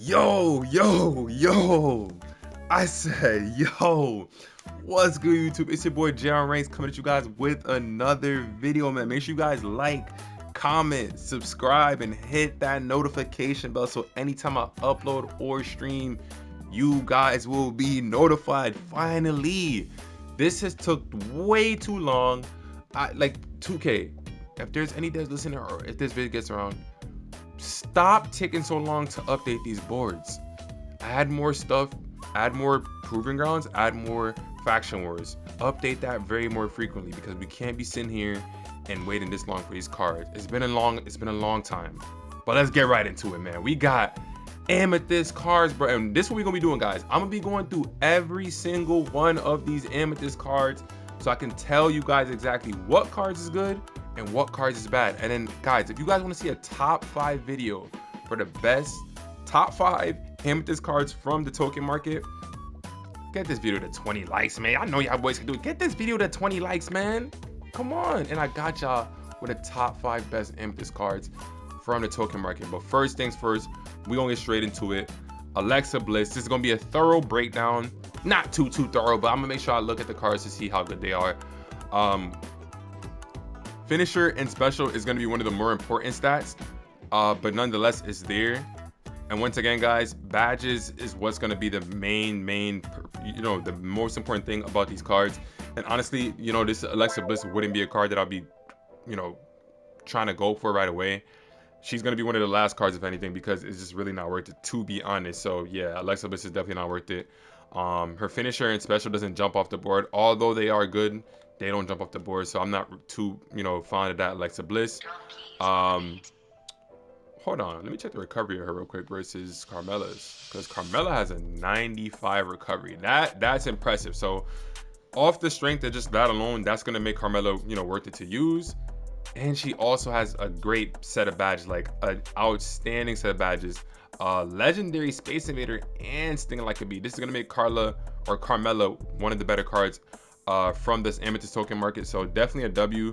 Yo. I said, yo, what's good, YouTube? It's your boy, Jaron Reigns, coming at you guys with another video, man. Make sure you guys like, comment, subscribe, and hit that notification bell so anytime I upload or stream, you guys will be notified. Finally, this has took way too long. Like 2K, if there's any devs listening or if this video gets around, stop taking so long to update these boards. Add more stuff, add more proving grounds, add more faction wars. Update that very more frequently because we can't be sitting here and waiting this long for these cards. It's been a long time. But let's get right into it, man. We got Amethyst cards, bro, and this is what we're gonna be doing, guys. I'm gonna be going through every single one of these Amethyst cards so I can tell you guys exactly what cards is good and what cards is bad. And then, guys, if you guys want to see a top 5 video for the best top 5 Amethyst cards from the token market, get this video to 20 likes, man. I know y'all boys can do it. Get this video to 20 likes, man. Come on. And I got y'all with the top 5 best Amethyst cards from the token market. But first things first, we gonna get straight into it. Alexa Bliss. This is gonna be a thorough breakdown. Not too thorough, but I'm gonna make sure I look at the cards to see how good they are. Finisher and special is gonna be one of the more important stats, but nonetheless, it's there. And once again, guys, badges is what's gonna be the main, the most important thing about these cards. And honestly, this Alexa Bliss wouldn't be a card that I'll be, trying to go for right away. She's gonna be one of the last cards, if anything, because it's just really not worth it, to be honest. So yeah, Alexa Bliss is definitely not worth it. Her finisher and special doesn't jump off the board, although they are good. They don't jump off the board, so I'm not too, fond of that Alexa Bliss. Hold on, let me check the recovery of her real quick versus Carmella's, because Carmella has a 95 recovery. That's impressive. So off the strength of just that alone, that's gonna make Carmella, worth it to use. And she also has a great set of badges, like an outstanding set of badges. Legendary Space Invader and Sting Like a Bee. This is gonna make Carmella one of the better cards from this Amethyst token market. So definitely a W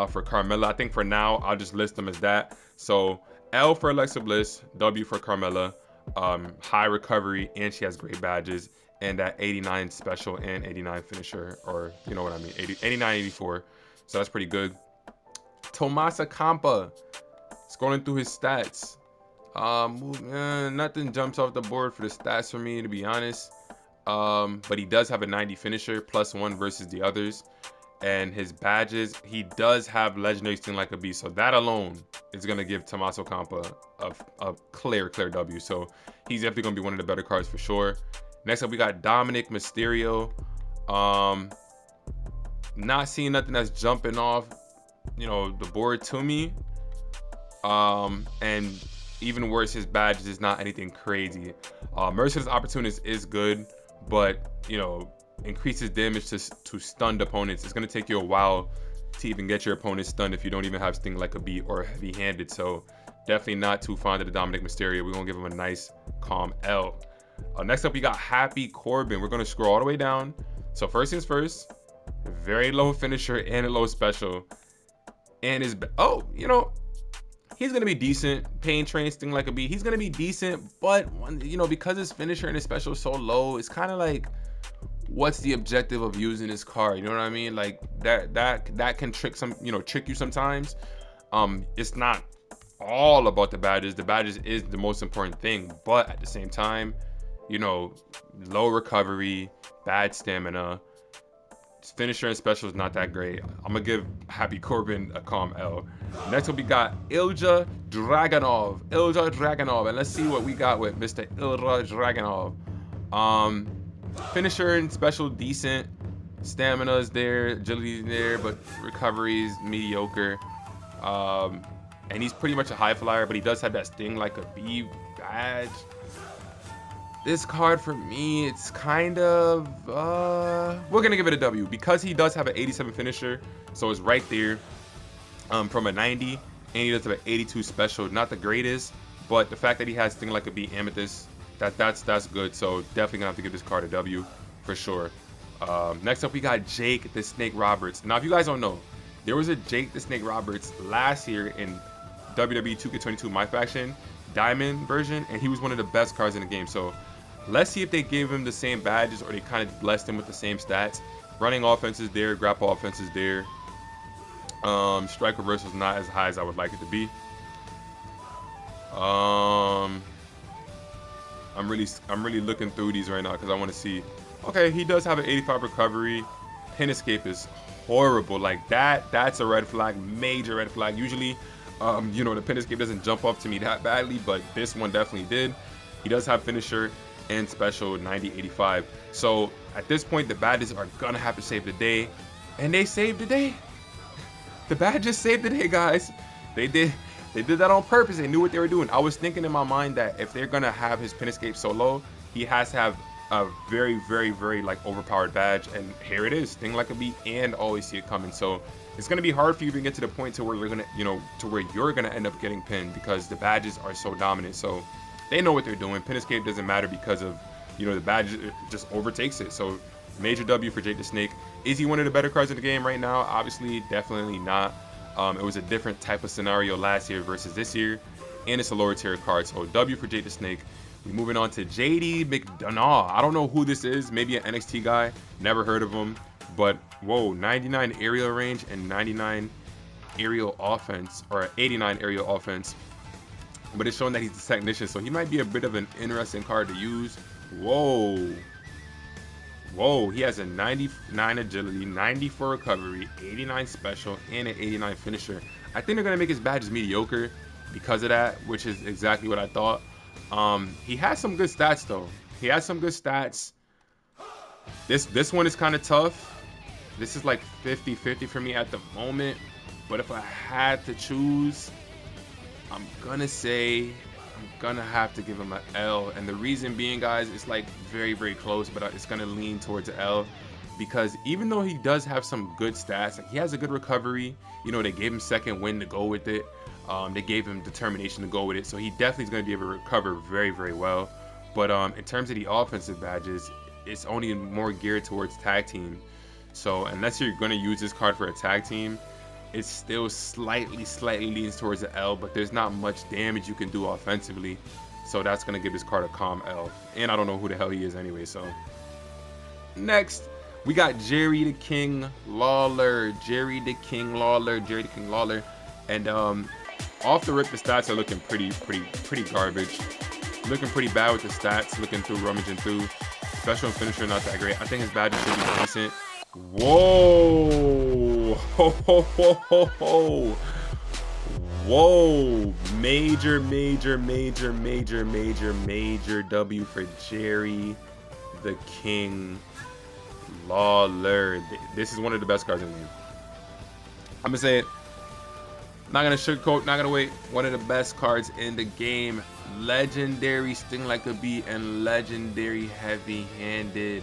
for Carmella. I think for now I'll just list them as that. So L for Alexa Bliss, W for Carmella, high recovery, and she has great badges, and that 89 special and 89 finisher, or you know what I mean, 89, 84. So that's pretty good. Tommaso Ciampa, scrolling through his stats. Nothing jumps off the board for the stats for me, to be honest. But he does have a 90 finisher, +1 versus the others. And his badges, he does have legendary Sting Like a Bee. So that alone is going to give Tommaso Ciampa a clear W. So he's definitely going to be one of the better cards for sure. Next up, we got Dominic Mysterio. Not seeing nothing that's jumping off, the board to me. And even worse, his badges is not anything crazy. Merciless Opportunist is good, but, increases damage to stunned opponents. It's going to take you a while to even get your opponent stunned if you don't even have Sting Like a Bee or heavy-handed. So definitely not too fond of the Dominic Mysterio. We're going to give him a nice calm L. Next up, we got Happy Corbin. We're going to scroll all the way down. So first things first, very low finisher and a low special. And he's going to be decent. Pain Train, Sting Like a Bee. He's going to be decent, but, because his finisher and his special is so low, it's kind of like, what's the objective of using this card? You know what I mean? Like that can trick you sometimes. It's not all about the badges. The badges is the most important thing, but at the same time, low recovery, bad stamina, finisher and special is not that great. I'm gonna give Happy Corbin a calm L. Next up, we got Ilja Dragunov, and let's see what we got with Mr. Ilja Dragunov. Finisher and special decent, stamina is there, agility is there, but recovery is mediocre. And he's pretty much a high flyer, but he does have that Sting Like a Bee badge. This card for me, it's kind of we're gonna give it a W because he does have an 87 finisher, so it's right there from a 90, and he does have an 82 special. Not the greatest, but the fact that he has Sting Like a Bee Amethyst, that's good. So definitely gonna have to give this card a W for sure. Next up, we got Jake the Snake Roberts. Now, if you guys don't know, there was a Jake the Snake Roberts last year in WWE 2K23 MyFACTION diamond version, and he was one of the best cards in the game. So let's see if they gave him the same badges or they kind of blessed him with the same stats. Running offense is there, grapple offense is there. Strike reversal is not as high as I would like it to be. I'm really looking through these right now because I want to see. Okay, he does have an 85 recovery. Pin escape is horrible. Like that's a red flag, major red flag. Usually, you know, the pin escape doesn't jump off to me that badly, but this one definitely did. He does have finisher and special 90-85. So at this point, the badges are gonna have to save the day, and they saved the day. The badges saved the day, guys. They did that on purpose. They knew what they were doing. I was thinking in my mind that if they're gonna have his pin escape so low, he has to have a very, very, very like overpowered badge, and here it is, Sting Like a Bee and Always See It Coming. So it's gonna be hard for you to get to the point to where you're gonna, you know, to where you're gonna end up getting pinned because the badges are so dominant. So they know what they're doing. Pin escape doesn't matter because of, you know, the badge just overtakes it. So major W for Jake the Snake. Is he one of the better cards in the game right now? Obviously, definitely not. It was a different type of scenario last year versus this year, and it's a lower tier card. So W for Jake the Snake. We're moving on to JD McDonough. I don't know who this is. Maybe an NXT guy. Never heard of him. But whoa, 99 aerial range and 99 aerial offense, or 89 aerial offense. But it's showing that he's a technician, so he might be a bit of an interesting card to use. Whoa. Whoa, he has a 99 agility, 94 recovery, 89 special, and an 89 finisher. I think they're going to make his badges mediocre because of that, which is exactly what I thought. He has some good stats, though. He has some good stats. This one is kind of tough. This is like 50-50 for me at the moment. But if I had to choose, I'm gonna say I'm gonna have to give him an L. And the reason being, guys, it's like very, very close, but it's gonna lean towards an L. Because even though he does have some good stats, like he has a good recovery, you know, they gave him second wind to go with it. They gave him determination to go with it, so he definitely is going to be able to recover very, very well. But in terms of the offensive badges, it's only more geared towards tag team. So unless you're going to use this card for a tag team, it's still slightly leans towards the L, but there's not much damage you can do offensively. So that's going to give this card a calm L. And I don't know who the hell he is anyway. So next, we got Jerry the King Lawler. Jerry the King Lawler. And off the rip, the stats are looking pretty garbage. Looking pretty bad with the stats. Looking through, rummaging through. Special and finisher, not that great. I think his badges should be decent. Whoa! Ho, ho, ho, ho, ho. Whoa! Major W for Jerry the King Lawler. This is one of the best cards in the game. I'm gonna say it. Not gonna sugarcoat, not gonna wait. One of the best cards in the game. Legendary Sting Like a Bee and legendary heavy-handed.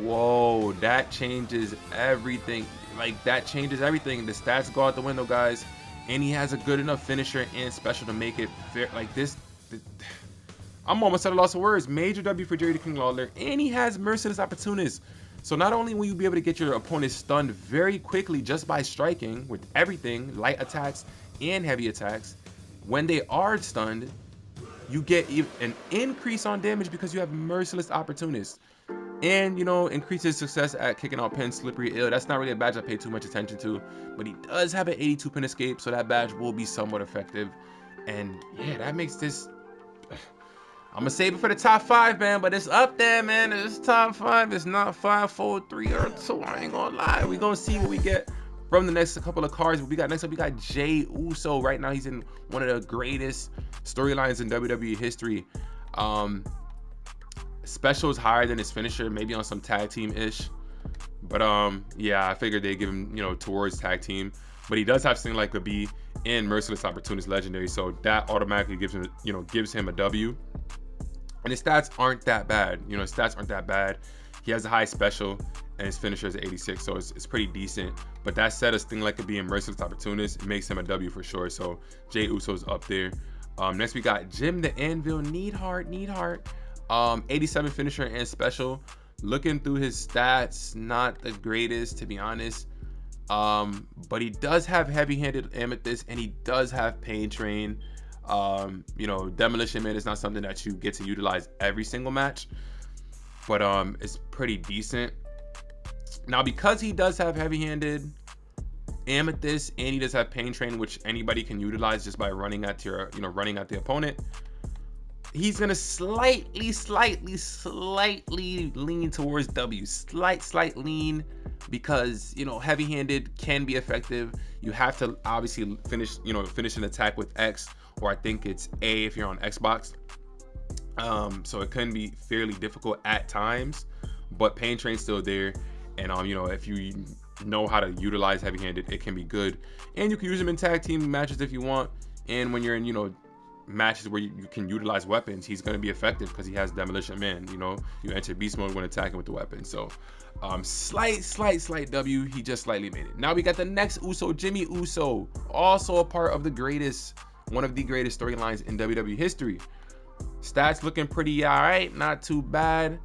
Whoa, that changes everything. Like, that changes everything. The stats go out the window, guys. And he has a good enough finisher and special to make it fair. Like this, I'm almost at a loss of words. Major W for Jerry the King Lawler. And he has merciless opportunists. So not only will you be able to get your opponent stunned very quickly just by striking with everything, light attacks and heavy attacks, when they are stunned, you get an increase on damage because you have merciless opportunists. And, you know, increases success at kicking out pins, slippery, ill. That's not really a badge I pay too much attention to, but he does have an 82 pin escape, so that badge will be somewhat effective. And yeah, that makes this... I'm gonna save it for the top 5, man, but it's up there, man. It's top 5. It's not 5, 4, 3, or 2. I ain't gonna lie. We gonna see what we get from the next couple of cards. We got next up, we got Jey Uso. Right now, he's in one of the greatest storylines in WWE history. Special is higher than his finisher, maybe on some tag team-ish. But yeah, I figured they'd give him, you know, towards tag team. But he does have Sting Like a Bee and Merciless Opportunist Legendary, so that automatically gives him, you know, gives him a W. And his stats aren't that bad. You know, his stats aren't that bad. He has a high special, and his finisher is 86, so it's pretty decent. But that said, a Sting Like a Bee and Merciless Opportunist, it makes him a W for sure. So Jey Uso's up there. Next we got Jim the Anvil Neidhart. 87 finisher and special. Looking through his stats, not the greatest, to be honest. But he does have heavy-handed Amethyst, and he does have Pain Train. You know, Demolition Man is not something that you get to utilize every single match, but it's pretty decent. Now, because he does have heavy-handed, Amethyst, and he does have Pain Train, which anybody can utilize just by running at your, running at the opponent, he's gonna slightly lean towards W. Slight lean, because heavy-handed can be effective. You have to obviously finish an attack with X, or I think it's A if you're on Xbox. So it can be fairly difficult at times, but Pain Train's still there, and if you know how to utilize heavy-handed, it can be good, and you can use them in tag team matches if you want. And when you're in matches where you can utilize weapons, he's going to be effective because he has Demolition Man. You enter beast mode when attacking with the weapon. So slight W. He just slightly made it. Now we got the next Uso, Jimmy Uso, also a part of one of the greatest storylines in WWE history. Stats looking pretty alright, not too bad.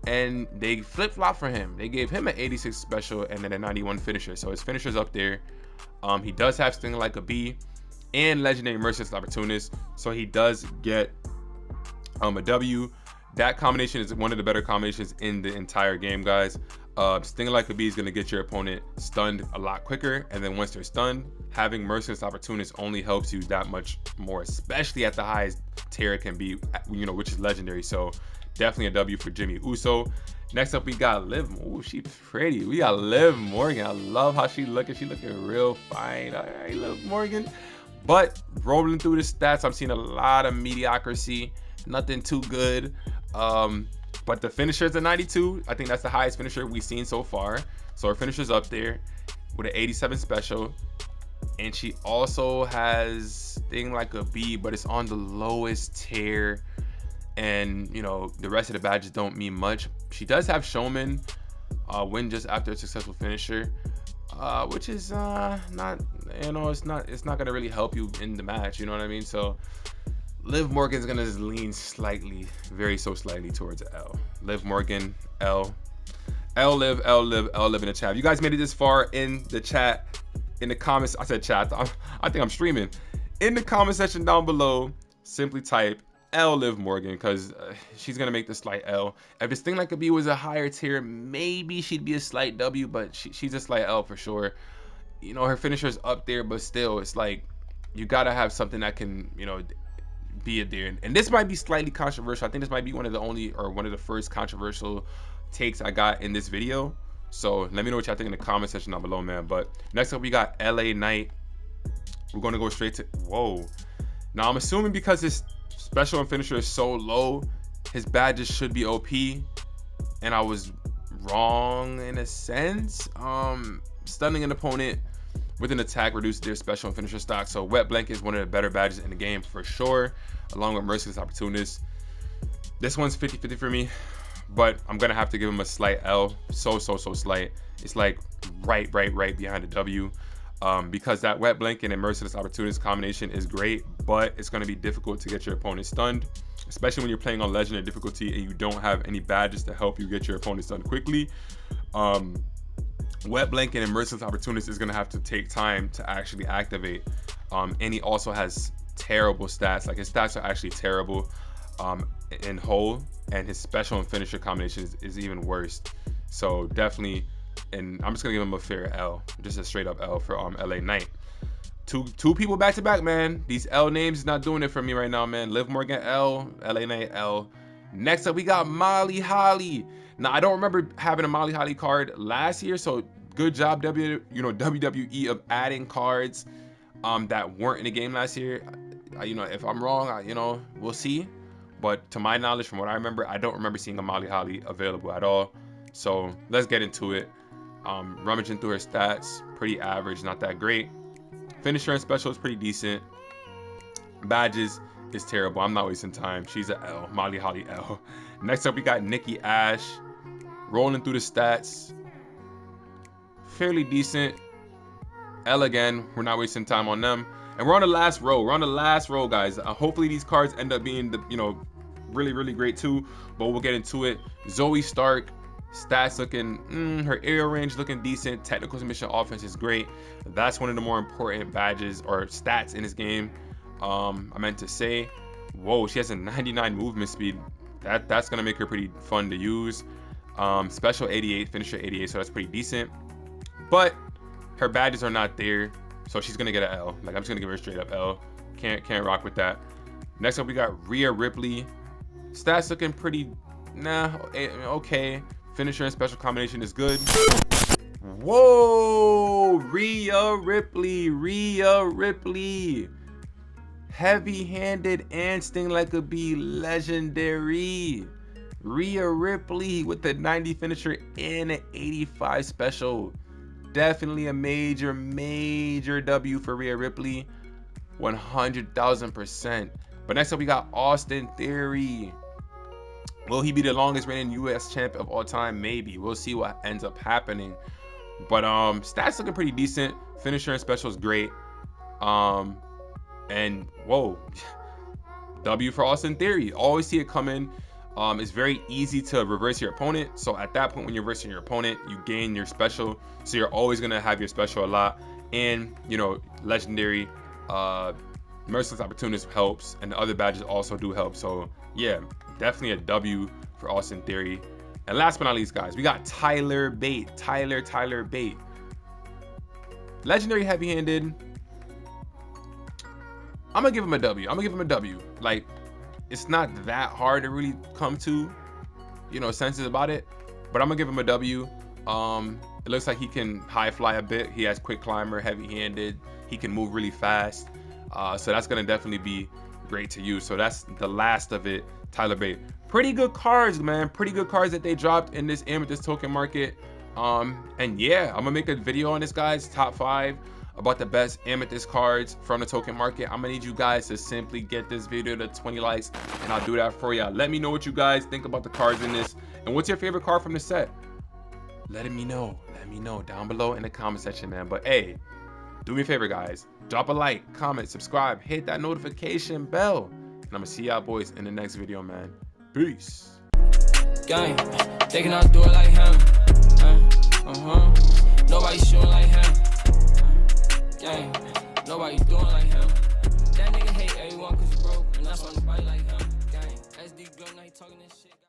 And they flip-flop for him. They gave him an 86 special and then a 91 finisher. So his finisher's up there. He does have Sting Like a Bee and Legendary Merciless Opportunist. So he does get a W. That combination is one of the better combinations in the entire game, guys. Sting Like a Bee is going to get your opponent stunned a lot quicker. And then once they're stunned, having Merciless Opportunist only helps you that much more, especially at the highest tier it can be, which is Legendary. So definitely a W for Jimmy Uso. Next up, we got Liv. Oh, she's pretty. We got Liv Morgan. I love how she looking. She looking real fine. All right, Liv Morgan. But rolling through the stats, I'm seeing a lot of mediocrity. Nothing too good. But the finisher is a 92. I think that's the highest finisher we've seen so far. So her finisher's up there with an 87 special. And she also has Thing Like a Bee, but it's on the lowest tier. And the rest of the badges don't mean much. She does have Showman, win just after a successful finisher, which is not, it's not gonna really help you in the match. You know what I mean? So Liv Morgan's gonna just lean slightly, so slightly towards L. Liv Morgan, L. Liv in the chat. If you guys made it this far in the chat, in the comments, I said chat. I think I'm streaming. In the comment section down below, simply type L Liv Morgan, because she's gonna make the slight L. If this Thing Like a Bee was a higher tier, maybe she'd be a slight W, but she's a slight L for sure. Her finisher's up there, but still, it's like you gotta have something that can be it there. And this might be slightly controversial. I think this might be one of the first controversial takes I got in this video. So let me know what y'all think in the comment section down below, man. But next up, we got LA Knight. We're gonna go straight to whoa. Now I'm assuming because his special and finisher is so low, his badges should be OP, and I was wrong in a sense. Stunning an opponent with an attack reduces their special and finisher stock. So Wet Blanket is one of the better badges in the game for sure, along with Merciless Opportunist. This one's 50-50 for me, but I'm gonna have to give him a slight L. So slight. It's like right behind the W. Because that Wet Blanket and Merciless Opportunist combination is great, but it's going to be difficult to get your opponent stunned, especially when you're playing on Legendary difficulty and you don't have any badges to help you get your opponent stunned quickly. Wet Blanket and Merciless Opportunist is going to have to take time to actually activate, and he also has terrible stats. Like, his stats are actually terrible in whole, and his special and finisher combination is even worse. So definitely, and I'm just gonna give him a fair L, just a straight up L for LA Knight. Two people back to back, man. These L names is not doing it for me right now, man. Liv Morgan L, LA Knight L. Next up, we got Molly Holly. Now, I don't remember having a Molly Holly card last year, so good job WWE of adding cards that weren't in the game last year. If I'm wrong, we'll see. But to my knowledge, from what I remember, I don't remember seeing a Molly Holly available at all. So let's get into it. Rummaging through her stats, pretty average, not that great. Finisher and special is pretty decent. Badges is terrible. I'm not wasting time. She's a L. Molly Holly L. Next up, we got Nikki Ash. Rolling through the stats, fairly decent. L again. We're not wasting time on them. And we're on the last row. Guys. Hopefully these cards end up being really great too. But we'll get into it. Zoe Stark. Stats looking, her aerial range looking decent. Technical submission offense is great. That's one of the more important badges or stats in this game. I meant to say, whoa, she has a 99 movement speed. That's gonna make her pretty fun to use. Special 88, finisher 88, so that's pretty decent. But her badges are not there, so she's gonna get an L. Like, I'm just gonna give her a straight up L. Can't rock with that. Next up, we got Rhea Ripley. Stats looking pretty, okay. Finisher and special combination is good. Whoa, Rhea Ripley. Heavy-handed and sting like a bee, legendary. Rhea Ripley with the 90 finisher and an 85 special. Definitely a major W for Rhea Ripley. 100,000%. But next up, we got Austin Theory. Will he be the longest reigning US champ of all time? Maybe. We'll see what ends up happening. But stats looking pretty decent. Finisher and special is great. And whoa, W for Austin Theory. Always see it coming. It's very easy to reverse your opponent. So at that point, when you're reversing your opponent, you gain your special. So you're always gonna have your special a lot. And you know, legendary, merciless opportunist helps, and the other badges also do help. So yeah, definitely a W for Austin Theory. And last but not least, guys, we got Tyler Bate. Tyler Bate. Legendary heavy-handed. I'm gonna give him a W. Like, it's not that hard to really come to, you know, senses about it. But I'm gonna give him a W. It looks like he can high fly a bit. He has quick climber, heavy-handed. He can move really fast. So that's gonna definitely be great to use. So that's the last of it. Tyler Bate. Pretty good cards, man. Pretty good cards that they dropped in this Amethyst token market. And yeah, I'm gonna make a video on this, guys. Top 5 about the best Amethyst cards from the token market. I'm gonna need you guys to simply get this video to 20 likes, and I'll do that for you. Let me know what you guys think about the cards in this, and what's your favorite card from the set. Let me know down below in the comment section, man. But hey, do me a favor, guys. Drop a like, comment, subscribe, hit that notification bell, and I'm gonna see y'all boys in the next video, man. Peace. Gang, they cannot do it like him. Nobody shooting like him. Gang, nobody doing like him. That nigga hate everyone cause he broke, and that's why nobody like him. Gang, SD Grim, now he talking this shit.